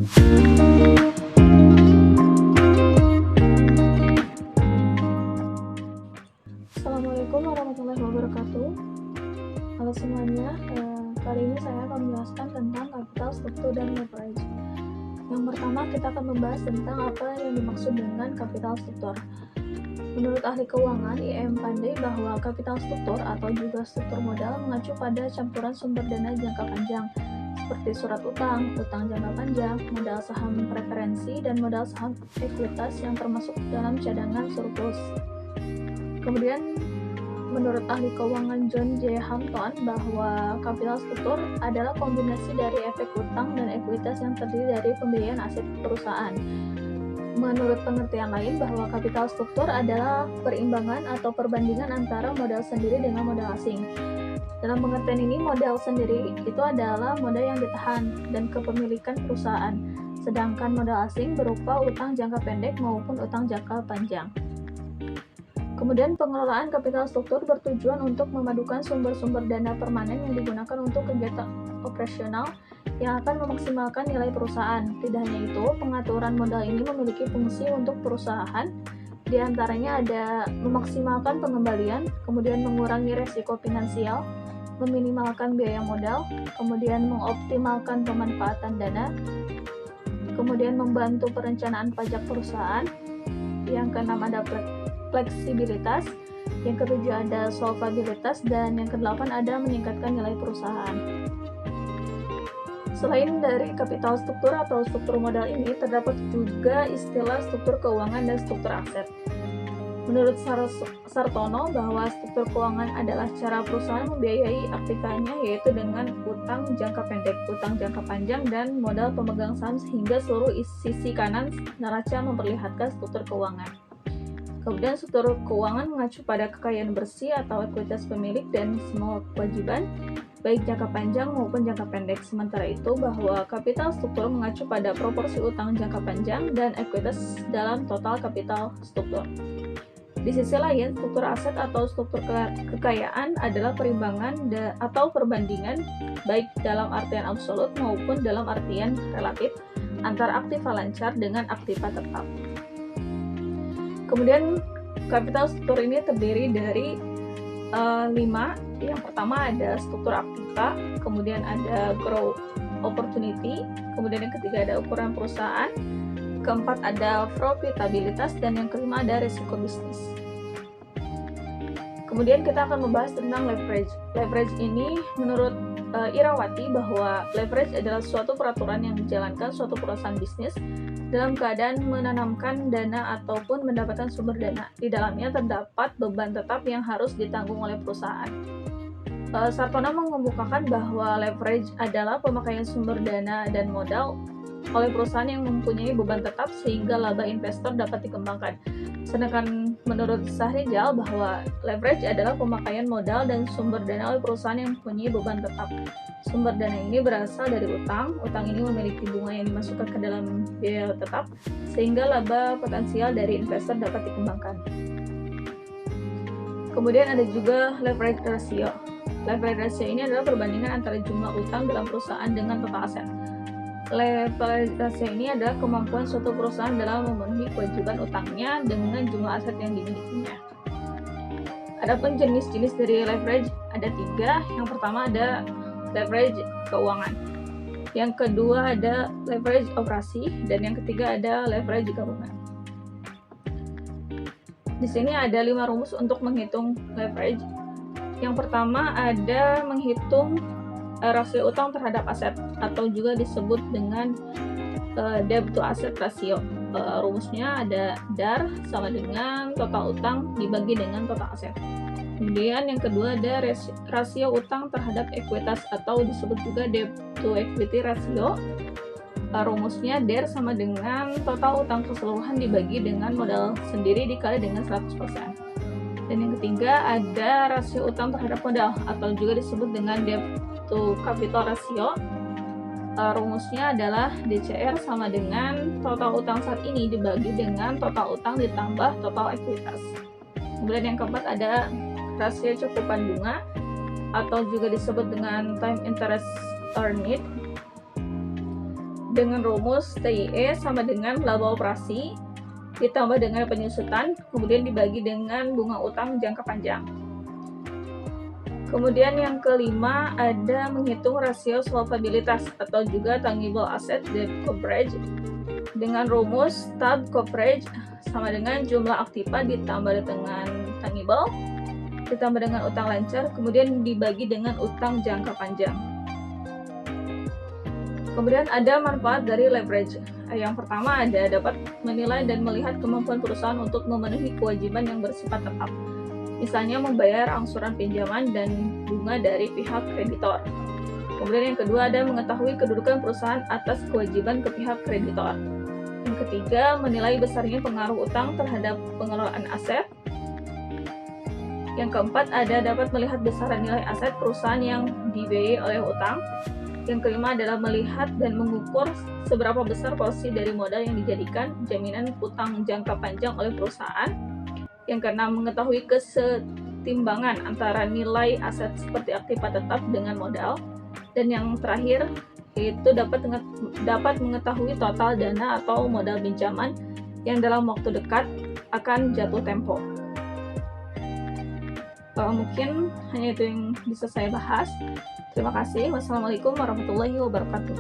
Assalamualaikum warahmatullahi wabarakatuh. Halo semuanya, kali ini saya akan menjelaskan tentang capital struktur dan leverage. Yang pertama, kita akan membahas tentang apa yang dimaksud dengan capital struktur. Menurut ahli keuangan IM Pandey bahwa capital struktur atau juga struktur modal mengacu pada campuran sumber dana jangka panjang seperti surat utang, utang jangka panjang, modal saham preferensi, dan modal saham ekuitas yang termasuk dalam cadangan surplus. Kemudian menurut ahli keuangan John J. Hampton bahwa capital struktur adalah kombinasi dari efek utang dan ekuitas yang terdiri dari pembiayaan aset perusahaan. Menurut pengertian lain bahwa capital struktur adalah perimbangan atau perbandingan antara modal sendiri dengan modal asing. Dalam pengertian ini, modal sendiri itu adalah modal yang ditahan dan kepemilikan perusahaan, sedangkan modal asing berupa utang jangka pendek maupun utang jangka panjang. Kemudian pengelolaan capital struktur bertujuan untuk memadukan sumber-sumber dana permanen yang digunakan untuk kegiatan operasional yang akan memaksimalkan nilai perusahaan. Tidak hanya itu, pengaturan modal ini memiliki fungsi untuk perusahaan, di antaranya ada memaksimalkan pengembalian, kemudian mengurangi resiko finansial, meminimalkan biaya modal, kemudian mengoptimalkan pemanfaatan dana, kemudian membantu perencanaan pajak perusahaan. Yang keenam ada fleksibilitas, yang ketujuh ada solvabilitas, dan yang kedelapan ada meningkatkan nilai perusahaan. Selain dari capital struktur atau struktur modal ini, terdapat juga istilah struktur keuangan dan struktur aset. Menurut Sartono bahwa struktur keuangan adalah cara perusahaan membiayai aktivitasnya, yaitu dengan utang jangka pendek, utang jangka panjang, dan modal pemegang saham sehingga seluruh sisi kanan neraca memperlihatkan struktur keuangan. Kemudian struktur keuangan mengacu pada kekayaan bersih atau ekuitas pemilik dan semua kewajiban, baik jangka panjang maupun jangka pendek. Sementara itu bahwa capital struktur mengacu pada proporsi utang jangka panjang dan ekuitas dalam total capital struktur. Di sisi lain, struktur aset atau struktur kekayaan adalah perimbangan atau perbandingan baik dalam artian absolut maupun dalam artian relatif antara aktiva lancar dengan aktiva tetap. Kemudian capital struktur ini terdiri dari 5. Yang pertama ada struktur aktiva, kemudian ada growth opportunity, kemudian yang ketiga ada ukuran perusahaan, keempat ada profitabilitas, dan yang kelima ada risiko bisnis. Kemudian kita akan membahas tentang leverage. Leverage ini menurut Irawati bahwa leverage adalah suatu peraturan yang dijalankan suatu perusahaan bisnis dalam keadaan menanamkan dana ataupun mendapatkan sumber dana. Di dalamnya terdapat beban tetap yang harus ditanggung oleh perusahaan. Sartono mengemukakan bahwa leverage adalah pemakaian sumber dana dan modal oleh perusahaan yang mempunyai beban tetap sehingga laba investor dapat dikembangkan. Sedangkan menurut Sahrijal bahwa leverage adalah pemakaian modal dan sumber dana oleh perusahaan yang mempunyai beban tetap. Sumber dana ini berasal dari utang. Utang ini memiliki bunga yang dimasukkan ke dalam biaya tetap sehingga laba potensial dari investor dapat dikembangkan. Kemudian ada juga leverage ratio. Leverage ratio ini adalah perbandingan antara jumlah utang dalam perusahaan dengan total aset. Leverage ratio ini adalah kemampuan suatu perusahaan dalam memenuhi kewajiban utangnya dengan jumlah aset yang dimilikinya. Adapun jenis-jenis dari leverage ada 3. Yang pertama ada leverage keuangan. Yang kedua ada leverage operasi, dan yang ketiga ada leverage gabungan. Di sini ada 5 rumus untuk menghitung leverage. Yang pertama ada menghitung rasio utang terhadap aset atau juga disebut dengan debt to asset ratio. Rumusnya ada DAR sama dengan total utang dibagi dengan total aset. Kemudian yang kedua ada rasio utang terhadap ekuitas atau disebut juga debt to equity ratio. Rumusnya DER sama dengan total utang keseluruhan dibagi dengan modal sendiri dikali dengan 100%. Dan yang ketiga ada rasio utang terhadap modal atau juga disebut dengan debt to capital ratio. Rumusnya adalah DCR sama dengan total utang saat ini dibagi dengan total utang ditambah total ekuitas. Kemudian yang keempat ada rasio cakupan bunga atau juga disebut dengan time interest earned. dengan rumus TIE sama dengan laba operasi ditambah dengan penyusutan, kemudian dibagi dengan bunga utang jangka panjang. Kemudian yang kelima ada menghitung rasio swapabilitas atau juga tangible asset debt coverage dengan rumus tab coverage sama dengan jumlah aktiva ditambah dengan tangible ditambah dengan utang lancar, kemudian dibagi dengan utang jangka panjang. Kemudian ada manfaat dari leverage. Yang pertama ada dapat menilai dan melihat kemampuan perusahaan untuk memenuhi kewajiban yang bersifat tetap. Misalnya membayar angsuran pinjaman dan bunga dari pihak kreditor. Kemudian yang kedua ada mengetahui kedudukan perusahaan atas kewajiban ke pihak kreditor. Yang ketiga, menilai besarnya pengaruh utang terhadap pengelolaan aset. Yang keempat ada dapat melihat besaran nilai aset perusahaan yang dibiayai oleh utang. Yang kelima adalah melihat dan mengukur seberapa besar porsi dari modal yang dijadikan jaminan utang jangka panjang oleh perusahaan. Yang keenam, mengetahui kesetimbangan antara nilai aset seperti aktiva tetap dengan modal. Dan yang terakhir, yaitu dapat mengetahui total dana atau modal pinjaman yang dalam waktu dekat akan jatuh tempo. Mungkin hanya itu yang bisa saya bahas. Terima kasih. Wassalamualaikum warahmatullahi wabarakatuh.